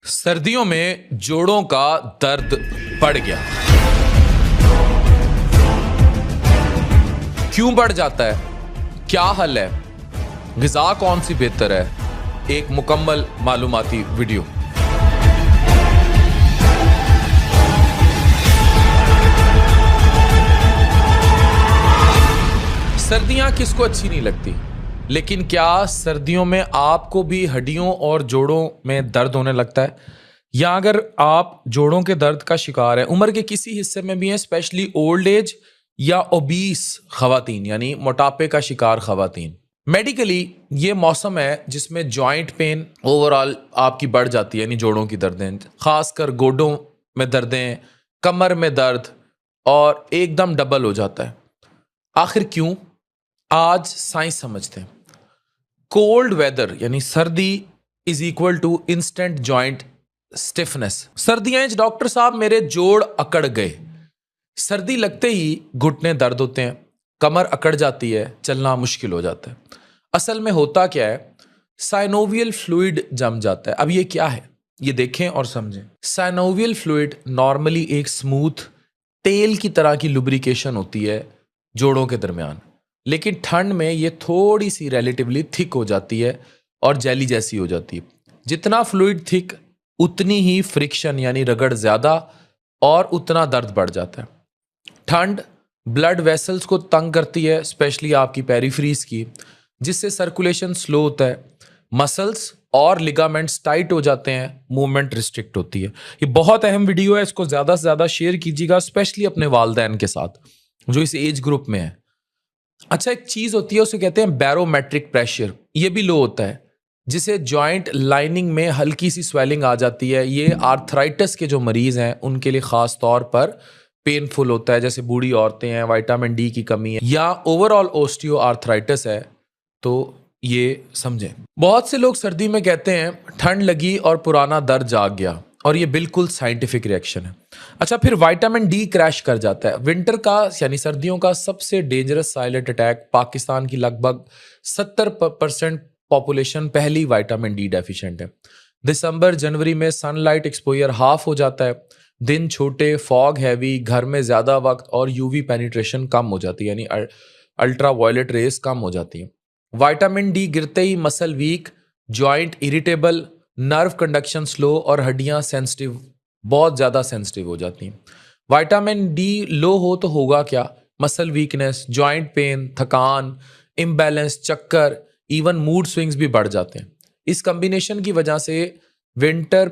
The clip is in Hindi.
सर्दियों में जोड़ों का दर्द बढ़ गया। क्यों बढ़ जाता है? क्या हल है? ग़िज़ा कौन सी बेहतर है? एक मुकम्मल मालूमाती वीडियो। सर्दियां किसको अच्छी नहीं लगती, लेकिन क्या सर्दियों में आपको भी हड्डियों और जोड़ों में दर्द होने लगता है? या अगर आप जोड़ों के दर्द का शिकार है, उम्र के किसी हिस्से में भी हैं, स्पेशली ओल्ड एज या ओबीस खवातीन यानी मोटापे का शिकार खवातीन, मेडिकली ये मौसम है जिसमें जॉइंट पेन ओवरऑल आपकी बढ़ जाती है, यानी जोड़ों की दर्दें, खासकर गोडों में दर्दें, कमर में दर्द और एकदम डबल हो जाता है। आखिर क्यों? आज साइंस समझते हैं। कोल्ड वेदर यानी सर्दी is equal to instant joint stiffness. सर्दियां डॉक्टर साहब मेरे जोड़ अकड़ गए। सर्दी लगते ही घुटने दर्द होते हैं, कमर अकड़ जाती है, चलना मुश्किल हो जाता है। असल में होता क्या है? साइनोवियल फ्लूइड जम जाता है। अब ये क्या है, ये देखें और समझें। साइनोवियल फ्लूइड नॉर्मली एक स्मूथ तेल की तरह की लुब्रिकेशन होती है जोड़ों के दरमियान, लेकिन ठंड में ये थोड़ी सी रिलेटिवली थिक हो जाती है और जेली जैसी हो जाती है। जितना फ्लूइड थिक उतनी ही फ्रिक्शन यानी रगड़ ज्यादा और उतना दर्द बढ़ जाता है। ठंड ब्लड वेसल्स को तंग करती है, स्पेशली आपकी पेरिफ्रीज की, जिससे सर्कुलेशन स्लो होता है। मसल्स और लिगामेंट्स टाइट हो जाते हैं, मूवमेंट रिस्ट्रिक्ट होती है। ये बहुत अहम वीडियो है, इसको ज़्यादा से ज़्यादा शेयर कीजिएगा, स्पेशली अपने वालिदैन के साथ जो इस एज ग्रुप में है। अच्छा, एक चीज़ होती है, उसे कहते हैं बैरोमेट्रिक प्रेशर। ये भी लो होता है, जिसे जॉइंट लाइनिंग में हल्की सी स्वेलिंग आ जाती है। ये आर्थराइटिस के जो मरीज़ हैं उनके लिए ख़ास तौर पर पेनफुल होता है, जैसे बूढ़ी औरतें हैं, विटामिन डी की कमी है या ओवरऑल ओस्टियो आर्थराइटिस है, तो ये समझें। बहुत से लोग सर्दी में कहते हैं ठंड लगी और पुराना दर्द जाग गया, और ये बिल्कुल साइंटिफिक रिएक्शन है। अच्छा, फिर विटामिन डी क्रैश कर जाता है। विंटर का यानी सर्दियों का सबसे डेंजरस साइलेंट अटैक, पाकिस्तान की लगभग 70% पॉपुलेशन पहली विटामिन डी डेफिशिएंट है। दिसंबर जनवरी में सनलाइट एक्सपोजर हाफ हो जाता है, दिन छोटे, फॉग हैवी, घर में ज़्यादा वक्त और यूवी पेनिट्रेशन कम हो जाती है, यानी अल्ट्रा वायलेट रेस कम हो जाती है। विटामिन डी गिरते ही muscle weak, joint irritable, nerve conduction slow और हड्डियां सेंसिटिव, बहुत ज़्यादा सेंसिटिव हो जाती हैं। विटामिन डी लो हो तो होगा क्या? मसल वीकनेस, जॉइंट पेन, थकान, इम्बैलेंस, चक्कर, इवन मूड स्विंग्स भी बढ़ जाते हैं। इस कम्बिनेशन की वजह से विंटर